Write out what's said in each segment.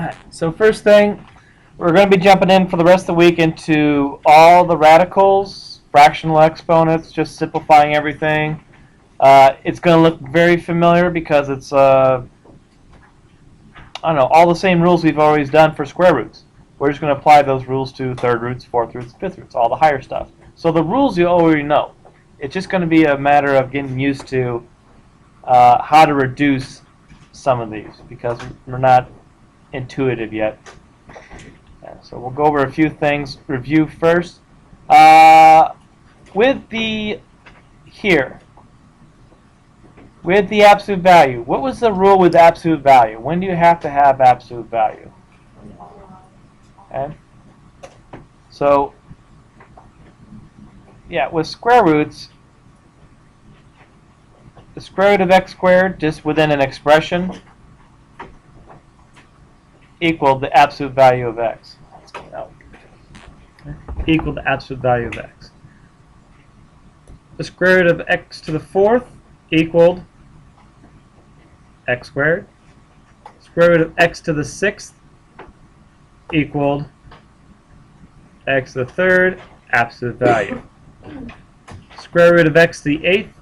Alright, so first thing, we're going to be jumping in for the rest of the week into all the radicals, fractional exponents, just simplifying everything. It's going to look very familiar because it's, I don't know, all the same rules we've always done for square roots. We're just going to apply those rules to third roots, fourth roots, fifth roots, all the higher stuff. So the rules you already know. It's just going to be a matter of getting used to how to reduce some of these because we're not intuitive yet. Yeah, so we'll go over a few things. Review first. With the absolute value, what was the rule with absolute value? When do you have to have absolute value? Okay. So, yeah, with square roots, the square root of x squared, just within an expression, equal the absolute value of x. Equal the absolute value of x. The square root of x to the fourth equaled x squared. Square root of x to the sixth equaled x to the third, absolute value. Square root of x to the eighth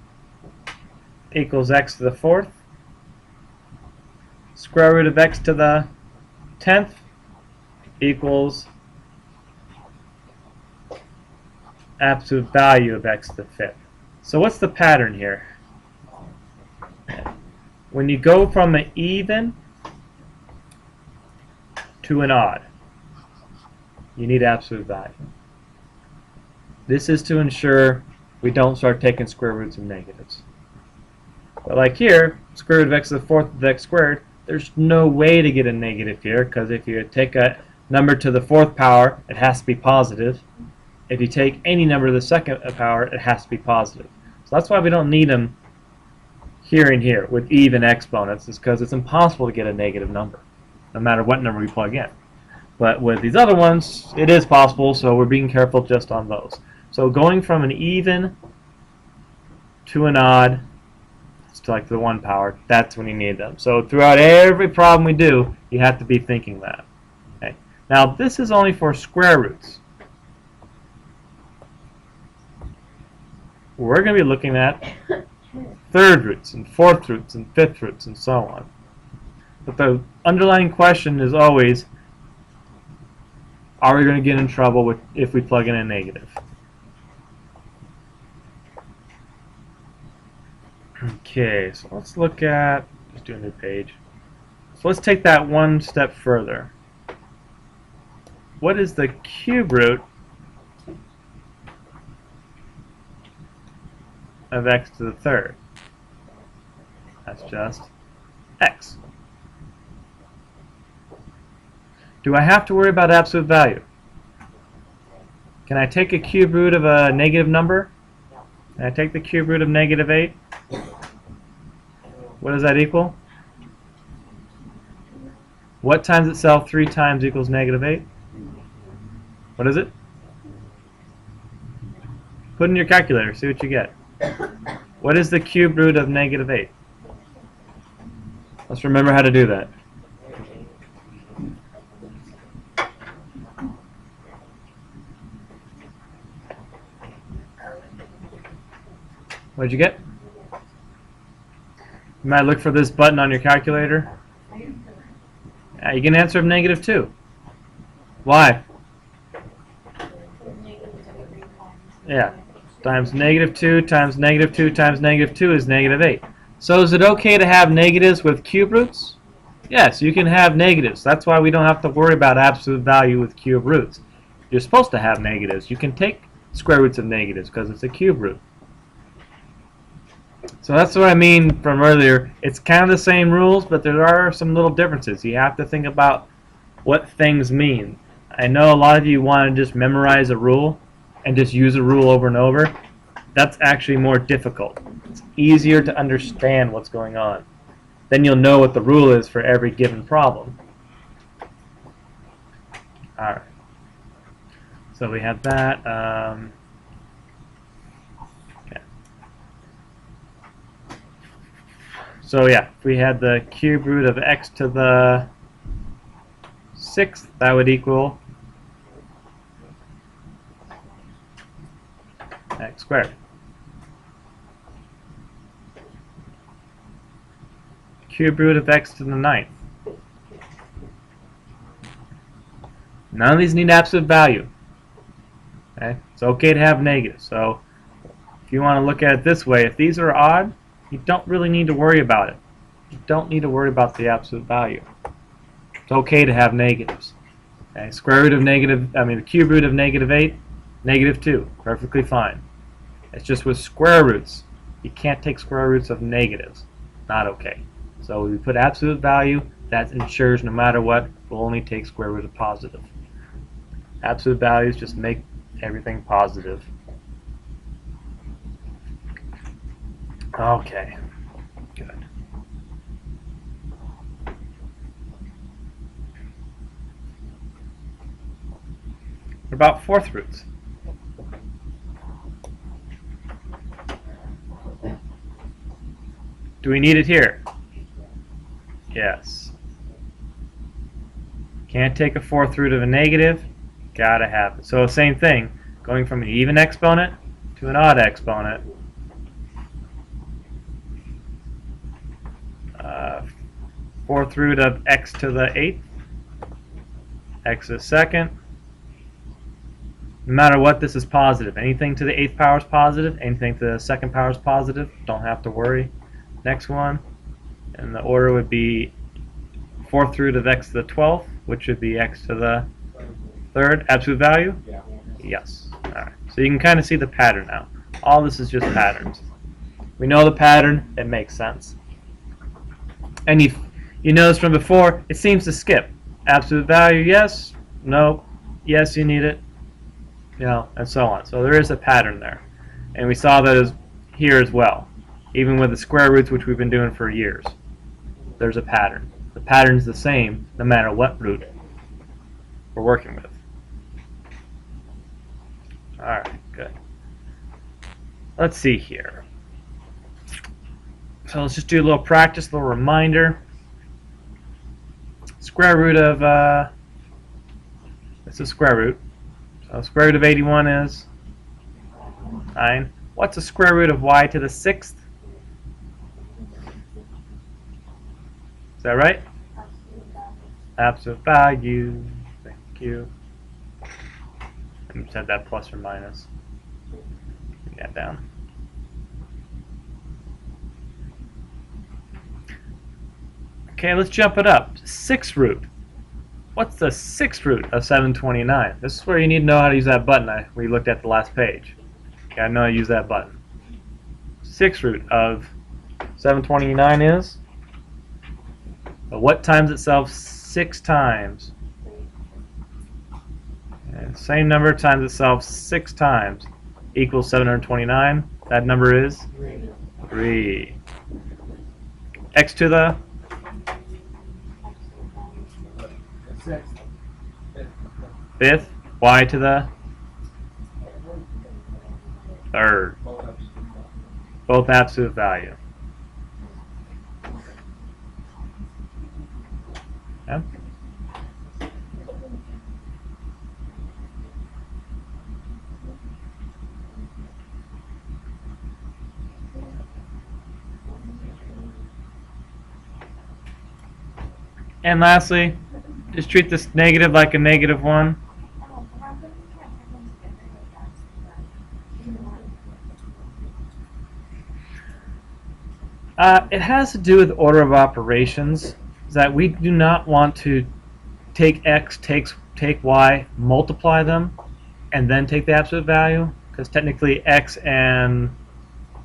equals x to the fourth. Square root of x to the 10th equals absolute value of x to the 5th. So what's the pattern here? When you go from an even to an odd, you need absolute value. This is to ensure we don't start taking square roots of negatives. But like here, square root of x to the fourth of x squared, there's no way to get a negative here, because if you take a number to the fourth power, it has to be positive. If you take any number to the second power, it has to be positive. So that's why we don't need them here and here with even exponents, is because it's impossible to get a negative number, no matter what number we plug in. But with these other ones, it is possible, so we're being careful just on those. So going from an even to an odd, to like the 1 power, that's when you need them. So throughout every problem we do, you have to be thinking that. Okay. Now this is only for square roots. We're going to be looking at third roots and fourth roots and fifth roots and so on. But the underlying question is always, are we going to get in trouble if we plug in a negative? Okay, so let's look at, let's do a new page. So let's take that one step further. What is the cube root of x to the third? That's just x. Do I have to worry about absolute value? Can I take a cube root of a negative number? Can I take the cube root of negative 8? What does that equal? What times itself 3 times equals negative 8? What is it? Put in your calculator, see what you get. What is the cube root of negative 8? Let's remember how to do that. What did you get? You might look for this button on your calculator. You can answer negative 2. Why? Yeah. Times negative 2 times negative 2 times negative 2 is negative 8. So is it okay to have negatives with cube roots? Yes, you can have negatives. That's why we don't have to worry about absolute value with cube roots. You're supposed to have negatives. You can take square roots of negatives because it's a cube root. So that's what I mean from earlier. It's kind of the same rules, but there are some little differences. You have to think about what things mean. I know a lot of you want to just memorize a rule and just use a rule over and over. That's actually more difficult. It's easier to understand what's going on. Then you'll know what the rule is for every given problem. Alright. So we have that. Okay. So yeah, we had the cube root of x to the 6th, that would equal x squared. Cube root of x to the 9th. None of these need absolute value. Okay? It's okay to have negatives. So if you want to look at it this way, if these are odd, you don't really need to worry about it. You don't need to worry about the absolute value. It's okay to have negatives. Okay? The cube root of -8, -2, perfectly fine. It's just with square roots, you can't take square roots of negatives. Not okay. So we put absolute value, that ensures no matter what, we'll only take square root of positive. Absolute values just make everything positive. Okay, good. What about fourth roots? Do we need it here? Yes. Can't take a fourth root of a negative. Gotta have it. So same thing, going from an even exponent to an odd exponent. Fourth root of x to the 8th, x to the 2nd. No matter what, this is positive. Anything to the 8th power is positive. Anything to the 2nd power is positive. Don't have to worry. Next one, and the order would be fourth root of x to the 12th, which would be x to the 3rd. Absolute value? Yeah. Yes. All right. So you can kind of see the pattern now. All this is just patterns. We know the pattern. It makes sense. And you notice from before, it seems to skip. Absolute value, yes. No. Yes, you need it. And so on. So there is a pattern there. And we saw that here as well. Even with the square roots, which we've been doing for years. There's a pattern. The pattern's the same no matter what root we're working with. Alright, good. Let's see here. So let's just do a little practice, a little reminder. Square root of, it's a square root. So square root of 81 is 9. What's the square root of y to the 6th? Is that right? Absolute value. Thank you. And set that plus or minus. Bring that down. Okay, let's jump it up. 6th root. What's the 6th root of 729? This is where you need to know how to use that button we looked at the last page. Okay, I know I use that button. 6th root of 729 is? What times itself 6 times? And same number times itself 6 times equals 729. That number is 3. X to the 5th, y to the 3rd. Both absolute value. Yeah. And lastly, just treat this negative like a -1. It has to do with order of operations. That we do not want to take x, take y, multiply them, and then take the absolute value, because technically x and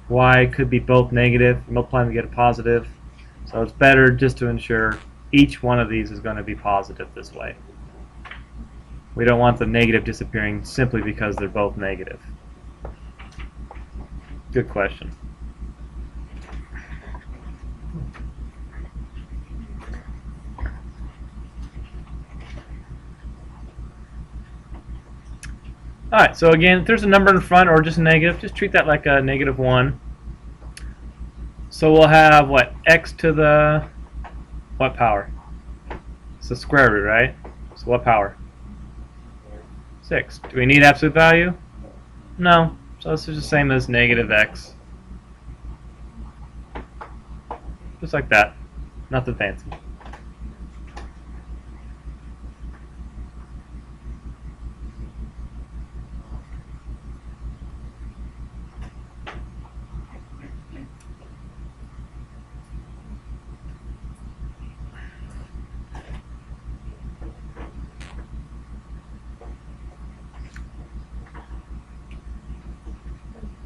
y could be both negative. Multiply them to get a positive. So it's better just to ensure each one of these is going to be positive this way. We don't want the negative disappearing simply because they're both negative. Good question. Alright, so again, if there's a number in front or just a negative, just treat that like a -1. So we'll have, what, x to the, what power? It's the square root, right? So what power? 6. Do we need absolute value? No. So this is the same as negative x. Just like that. Nothing fancy.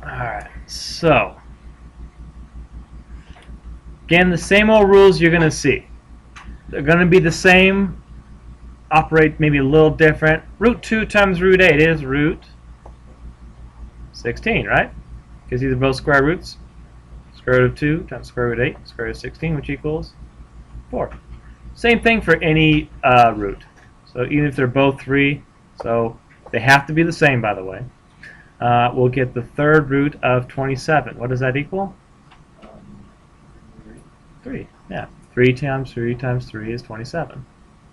Alright, so again, the same old rules you're going to see. They're going to be the same, operate maybe a little different. Root 2 times root 8 is root 16, right? Because these are both square roots. Square root of 2 times square root of 8, square root of 16, which equals 4. Same thing for any root. So even if they're both 3, so they have to be the same, by the way. We'll get the third root of 27. What does that equal? 3. Yeah. 3 times 3 times 3 is 27.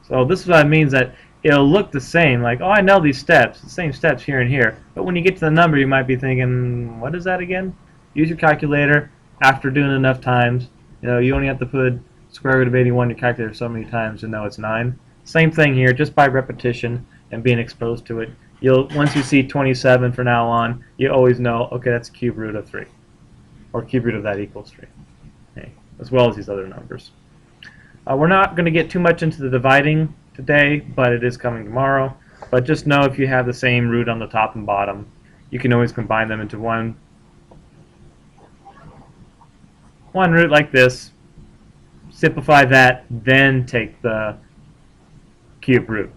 So this is what it means, that it'll look the same, like, oh, I know these steps, the same steps here and here. But when you get to the number, you might be thinking, what is that again? Use your calculator. After doing it enough times, you know, you only have to put square root of 81 in your calculator so many times to know it's 9. Same thing here, just by repetition and being exposed to it. Once you see 27 from now on, you always know, okay, that's cube root of 3. Or cube root of that equals 3. Okay, as well as these other numbers. We're not going to get too much into the dividing today, but it is coming tomorrow. But just know if you have the same root on the top and bottom, you can always combine them into one root like this. Simplify that, then take the cube root.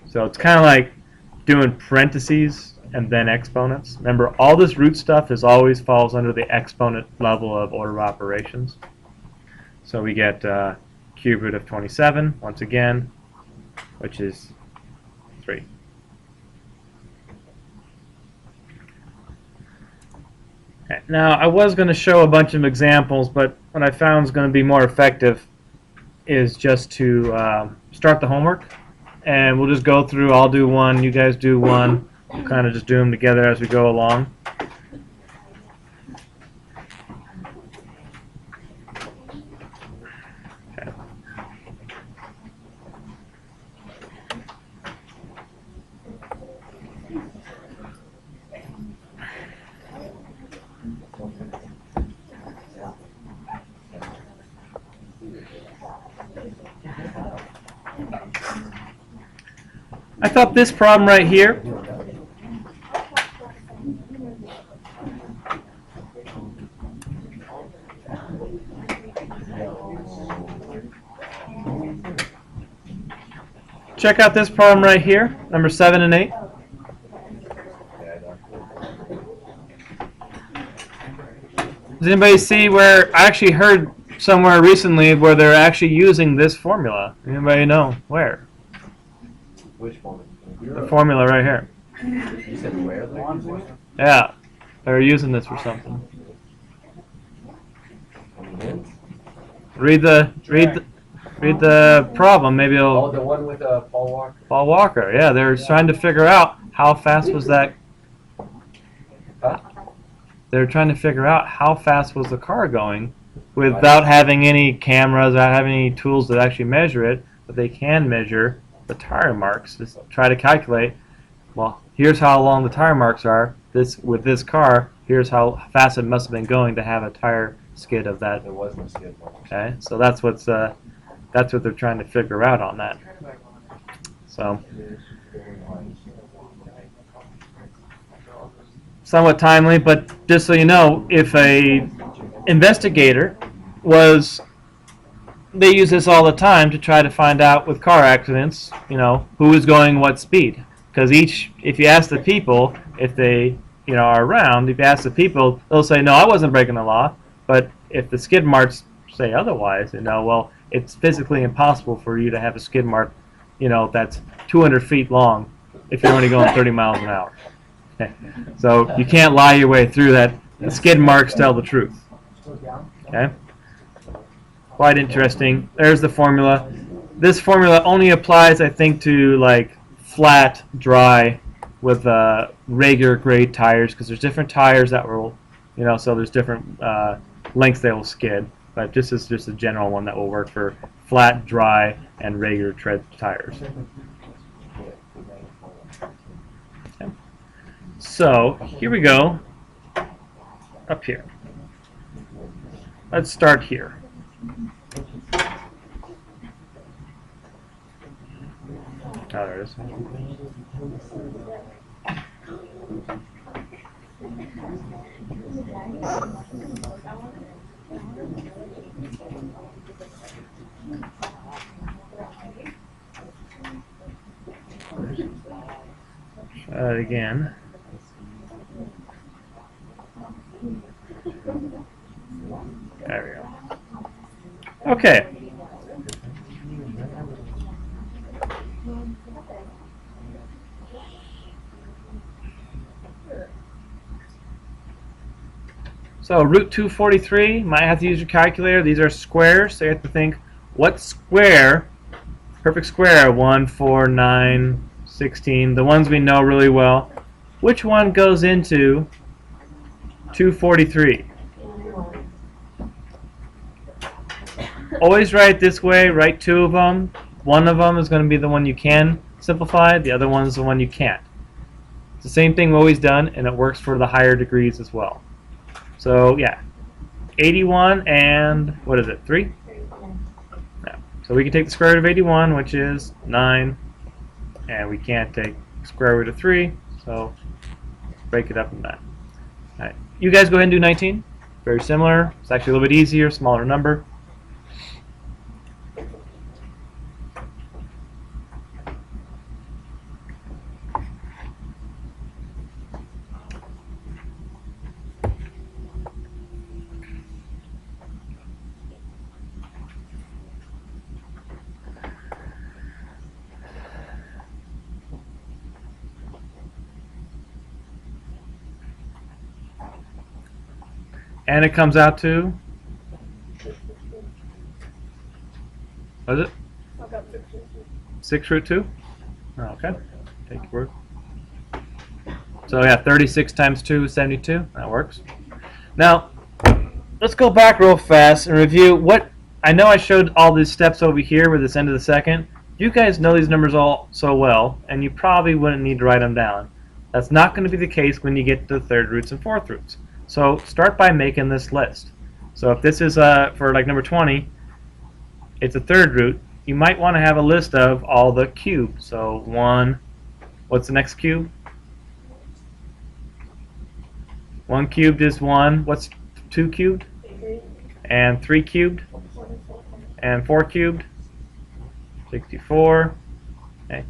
So it's kind of like doing parentheses and then exponents. Remember, all this root stuff always falls under the exponent level of order of operations. So we get cube root of 27, once again, which is 3. Okay, now, I was going to show a bunch of examples, but what I found is going to be more effective is just to start the homework. And we'll just go through, I'll do one, you guys do one. We'll kind of just do them together as we go along. Okay. I thought this problem right here check out this problem right here, number 7 and 8. Does anybody see where, I actually heard somewhere recently where they're actually using this formula? Anybody know where? Which formula? The formula right here. You said where they're using it? Yeah, they're using this for something. Read the problem. Maybe it'll. Oh, the one with Paul Walker. Paul Walker. Yeah, they're trying to figure out how fast was that. Huh? They're trying to figure out how fast was the car going, without having any cameras, without having any tools that actually measure it. But they can measure the tire marks to try to calculate. Well, here's how long the tire marks are. With this car, here's how fast it must have been going to have a tire skid of that. There was no skid mark. Okay, so that's what they're trying to figure out on that. So, somewhat timely, but just so you know, if a investigator they use this all the time to try to find out with car accidents, you know, who is going what speed. Because if you ask the people, if they, you know, are around, if you ask the people, they'll say, no, I wasn't breaking the law. But if the skid marks say otherwise, you know, well, it's physically impossible for you to have a skid mark, you know, that's 200 feet long if you're only going 30 miles an hour. Okay. So you can't lie your way through that. The skid marks tell the truth. Okay. Quite interesting. There's the formula. this formula only applies, I think, to like flat, dry, with regular grade tires, because there's different tires that will, so there's different lengths they will skid. But this is just a general one that will work for flat, dry, and regular tread tires. Okay. So here we go, up here. Let's start here. Oh, there it is. Try it again. There we go. Okay. So root 243, might have to use your calculator. These are squares, so you have to think, what square, perfect square, 1, 4, 9, 16, the ones we know really well, which one goes into 243? Always write it this way, write two of them. One of them is going to be the one you can simplify, the other one is the one you can't. It's the same thing we've always done, and it works for the higher degrees as well. So yeah, 81 and, what is it, 3? Yeah. So we can take the square root of 81, which is 9, and we can't take square root of 3, so break it up in that. All right. You guys go ahead and do 19. Very similar. It's actually a little bit easier, smaller number. And it comes out to, what is it? 6 root 2? Okay, take your word. So yeah, 36 times 2 is 72. That works. Now, let's go back real fast and review what, I know I showed all these steps over here with this end of the second. You guys know these numbers all so well, and you probably wouldn't need to write them down. That's not going to be the case when you get to the third roots and fourth roots. So start by making this list. So if this is for like number 20, it's a third root, you might want to have a list of all the cubes. So 1, what's the next cube? 1 cubed is 1. What's 2 cubed? And 3 cubed? And 4 cubed? 64. Okay.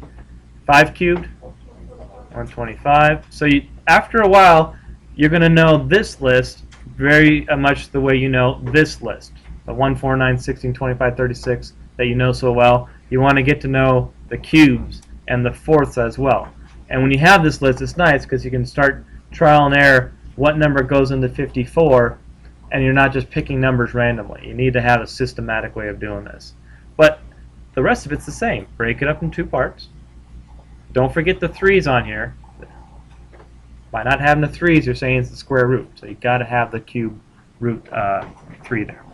5 cubed? 125. So after a while, you're going to know this list very much the way you know this list. The 1, 4, 9, 16, 25, 36 that you know so well. You want to get to know the cubes and the fourths as well. And when you have this list, it's nice because you can start trial and error what number goes into 54, and you're not just picking numbers randomly. You need to have a systematic way of doing this. But the rest of it's the same. Break it up in 2 parts. Don't forget the 3's on here. By not having the 3's, you're saying it's the square root. So you've got to have the cube root 3 there.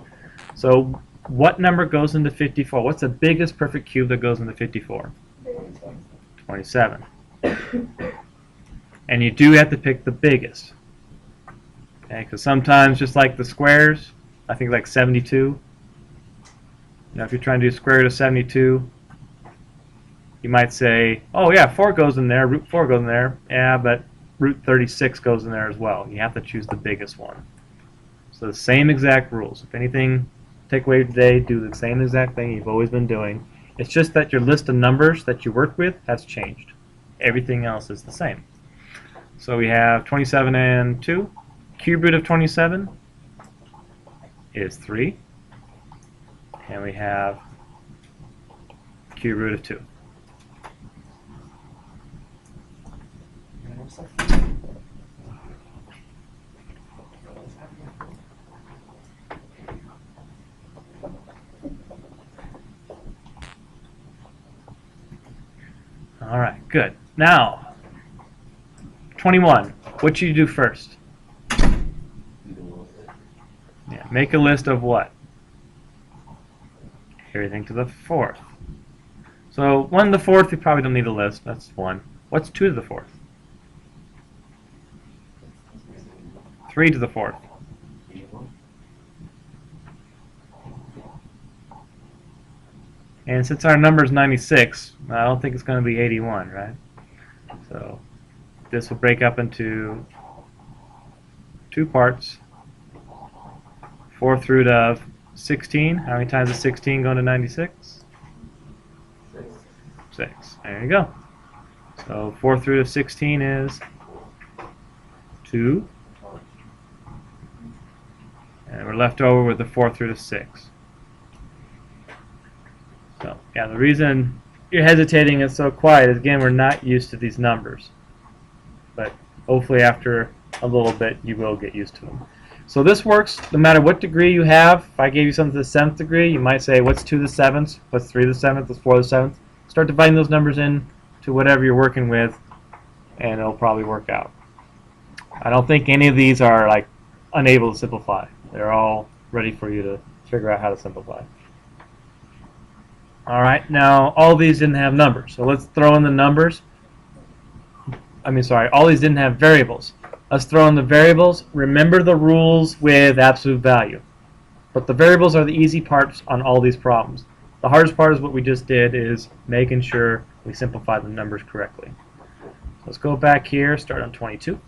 So what number goes into 54? What's the biggest perfect cube that goes into 54? 27. And you do have to pick the biggest. Okay, because sometimes, just like the squares, I think like 72. If you're trying to do square root of 72, you might say, oh yeah, 4 goes in there, root 4 goes in there. Yeah, but root 36 goes in there as well. You have to choose the biggest one. So the same exact rules. If anything, take away today, do the same exact thing you've always been doing. It's just that your list of numbers that you work with has changed. Everything else is the same. So we have 27 and 2. Cube root of 27 is 3. And we have cube root of 2. All right, good. Now, 21. What should you do first? Yeah, make a list of what? Everything to the fourth. So 1 to the fourth, you probably don't need a list. That's 1. What's 2 to the fourth? 3 to the fourth. And since our number is 96, I don't think it's going to be 81, right? So this will break up into 2 parts. 4th root of 16. How many times is 16 going to 96? 6. There you go. So 4th root of 16 is 2. And we're left over with the 4th root of 6. So, yeah, the reason you're hesitating and so quiet is, again, we're not used to these numbers. But hopefully after a little bit, you will get used to them. So this works no matter what degree you have. If I gave you something to the 7th degree, you might say, what's 2 to the 7th? What's 3 to the 7th? What's 4 to the 7th? Start dividing those numbers in to whatever you're working with, and it'll probably work out. I don't think any of these are like unable to simplify. They're all ready for you to figure out how to simplify. All right, now all these didn't have numbers, so let's throw in the numbers. All these didn't have variables. Let's throw in the variables. Remember the rules with absolute value. But the variables are the easy parts on all these problems. The hardest part is what we just did, is making sure we simplify the numbers correctly. Let's go back here, start on 22.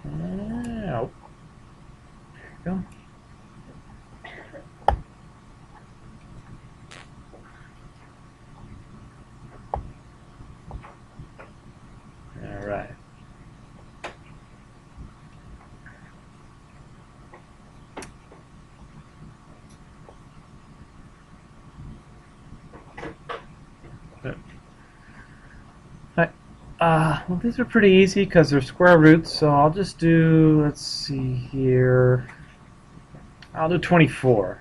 There we go. All right. Good. Well, these are pretty easy because they're square roots, so I'll just do, let's see here, I'll do 24,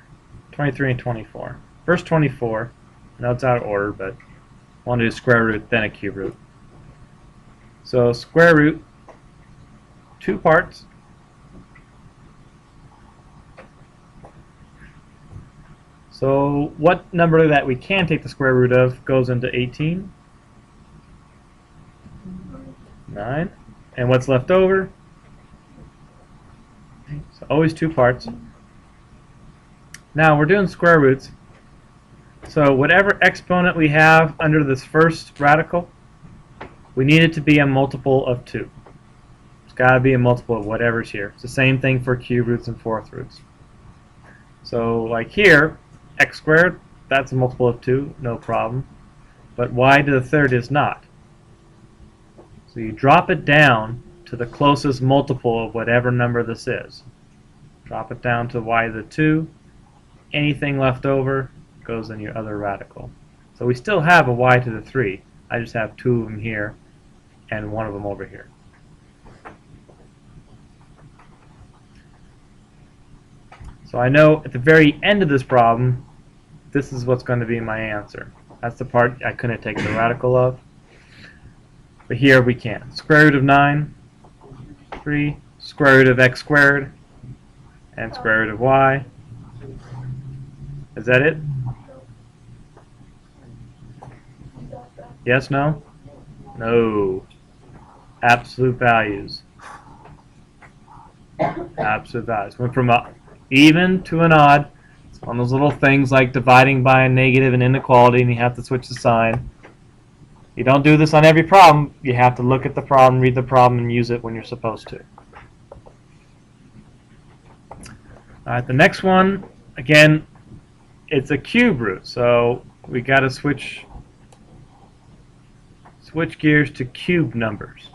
23 and 24. First 24, I know it's out of order, but I want to do square root, then a cube root. So square root, 2 parts. So what number that we can take the square root of goes into 18? 9. And what's left over? So always 2 parts. Now we're doing square roots. So whatever exponent we have under this first radical, we need it to be a multiple of 2. It's got to be a multiple of whatever's here. It's the same thing for cube roots and 4th roots. So like here, x squared, that's a multiple of 2, no problem. But y to the 3rd is not. So you drop it down to the closest multiple of whatever number this is. Drop it down to y to the 2. Anything left over goes in your other radical. So we still have a y to the 3. I just have 2 of them here and 1 of them over here. So I know at the very end of this problem, this is what's going to be my answer. That's the part I couldn't take the radical of. But here we can. Square root of 9, 3, square root of x squared, and square root of y. Is that it? Yes, no? No. Absolute values. Absolute values. Went from an even to an odd. It's one of those little things like dividing by a negative and inequality, and you have to switch the sign. You don't do this on every problem. You have to look at the problem, read the problem, and use it when you're supposed to. Alright, the next one, again, it's a cube root, so we got to switch gears to cube numbers.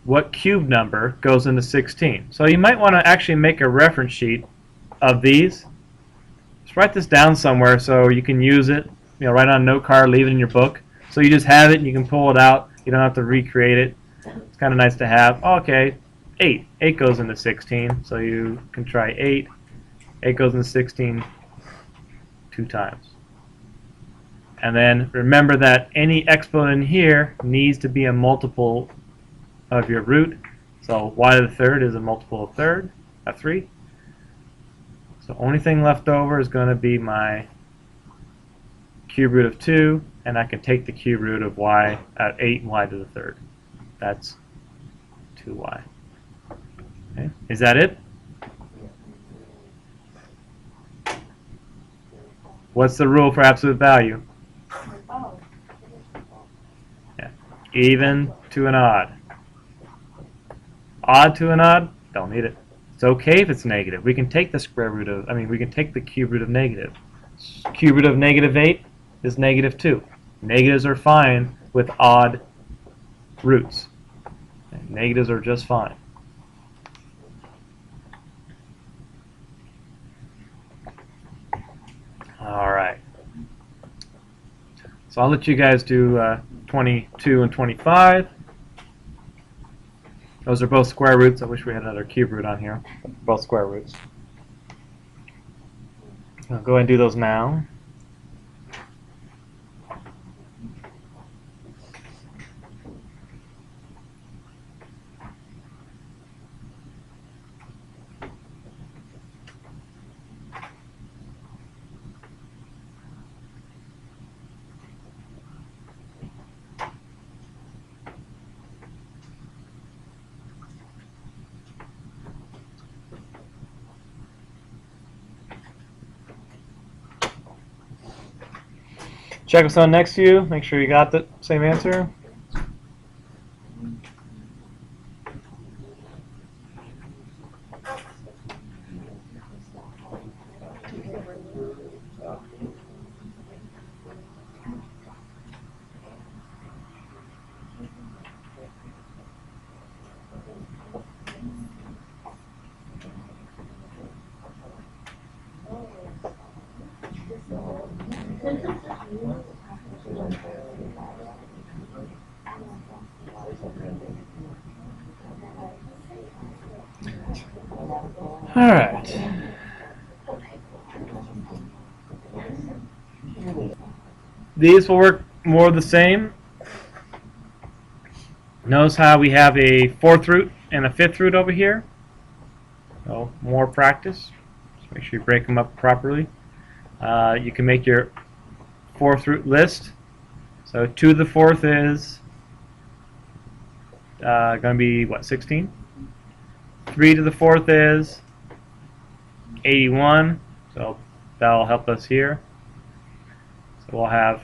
What cube number goes into 16? So you might want to actually make a reference sheet of these. Just write this down somewhere so you can use it. Write on a note card, leave it in your book. So you just have it and you can pull it out. You don't have to recreate it. It's kind of nice to have. Okay, 8. 8 goes into 16, so you can try 8. 8 goes into 16 2 times. And then remember that any exponent here needs to be a multiple of your root. So y to the third is a multiple of 3. So only thing left over is going to be my cube root of 2, and I can take the cube root of y at 8 y to the third. That's 2y. Okay. Is that it? What's the rule for absolute value? Yeah. Even to an odd. Odd to an odd? Don't need it. It's okay if it's negative. We can take the square root of, we can take the cube root of negative. Cube root of negative 8 is negative 2. Negatives are fine with odd roots. And negatives are just fine. Alright. So I'll let you guys do 22 and 25. Those are both square roots. I wish we had another cube root on here. Both square roots. I'll go ahead and do those now. Check with someone next to you. Make sure you got the same answer. All right. These will work more the same. Notice how we have a 4th root and a 5th root over here. So more practice. Just make sure you break them up properly. You can make your 4th root list. So 2 to the 4th is going to be, what, 16? 3 to the 4th is 81, so that'll help us here. So we'll have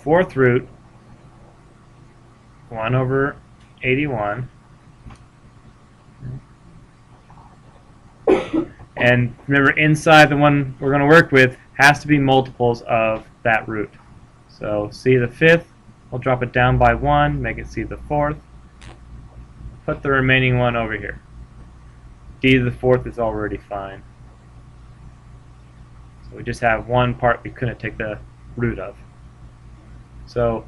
4th root 1 over 81. And remember, inside the one we're going to work with has to be multiples of that root. So c to the 5th, we'll drop it down by 1, make it c to the 4th. Put the remaining one over here. d to the 4th is already fine. So we just have one part we couldn't take the root of. So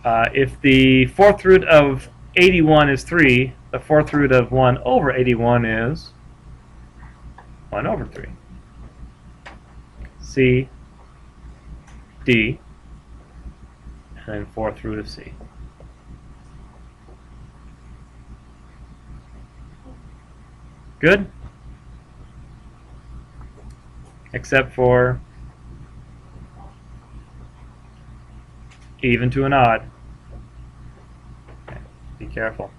if the 4th root of 81 is 3, the 4th root of 1 over 81 is 1 over 3. C, D, and then 4th root of C. Good? Except for even to an odd. Okay, be careful.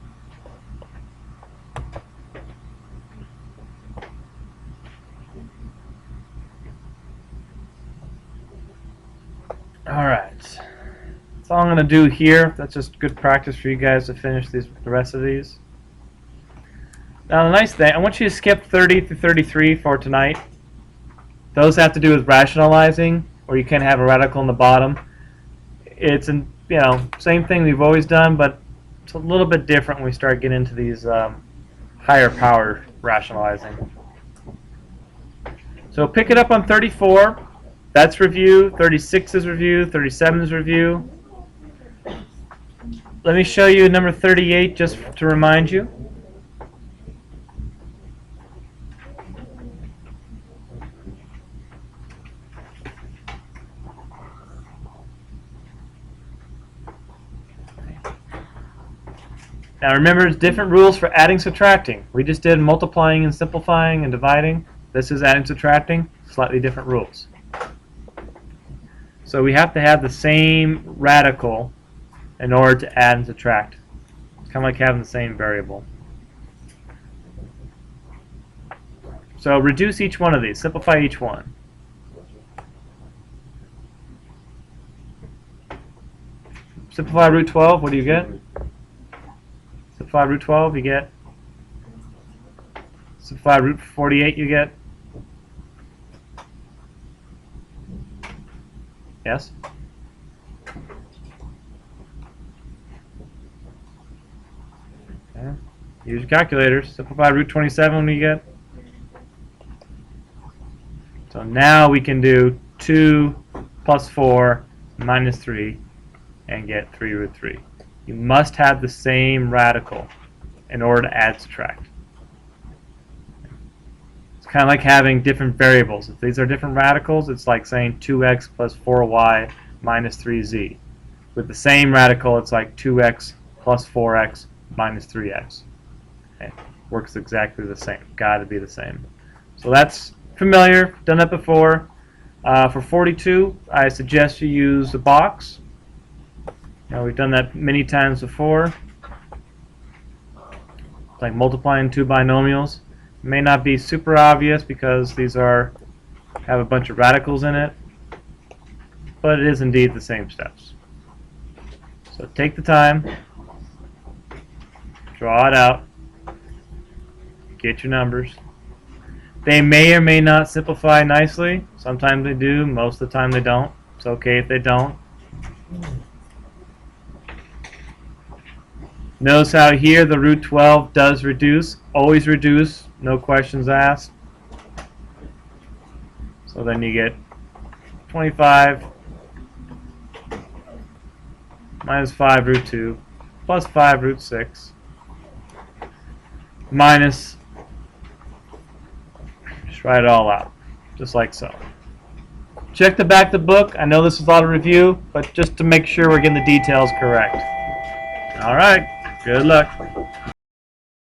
Alright. That's all I'm going to do here. That's just good practice for you guys to finish the rest of these. Now the nice thing, I want you to skip 30 through 33 for tonight. Those have to do with rationalizing, or you can have a radical in the bottom. It's same thing we've always done, but it's a little bit different when we start getting into these higher power rationalizing. So pick it up on 34. That's review. 36 is review. 37 is review. Let me show you number 38 just to remind you. Now remember, there's different rules for adding, subtracting. We just did multiplying and simplifying and dividing. This is adding, subtracting, slightly different rules. So we have to have the same radical in order to add and subtract. It's kind of like having the same variable. So reduce each one of these, simplify each one. Simplify root 12, what do you get? Simplify root 12, you get. Simplify root 48, you get. Yes? Okay. Use your calculators. Simplify root 27, what do you get? So now we can do 2 plus 4 minus 3 and get 3 root 3. You must have the same radical in order to add, subtract. It's kind of like having different variables. If these are different radicals, it's like saying 2x plus 4y minus 3z. With the same radical, it's like 2x plus 4x minus 3x. Okay. Works exactly the same. Got to be the same. So that's familiar. Done that before. For 42, I suggest you use the box. We've done that many times before. It's like multiplying two binomials. It may not be super obvious because these have a bunch of radicals in it, but it is indeed the same steps. So take the time, draw it out, get your numbers. They may or may not simplify nicely. Sometimes they do, most of the time they don't. It's okay if they don't. Notice how here the root 12 does reduce. Always reduce, no questions asked. So then you get 25 minus 5 root 2 plus 5 root 6 minus, just write it all out, just like so. Check the back of the book. I know this is a lot of review, but just to make sure we're getting the details correct. All right. Good luck.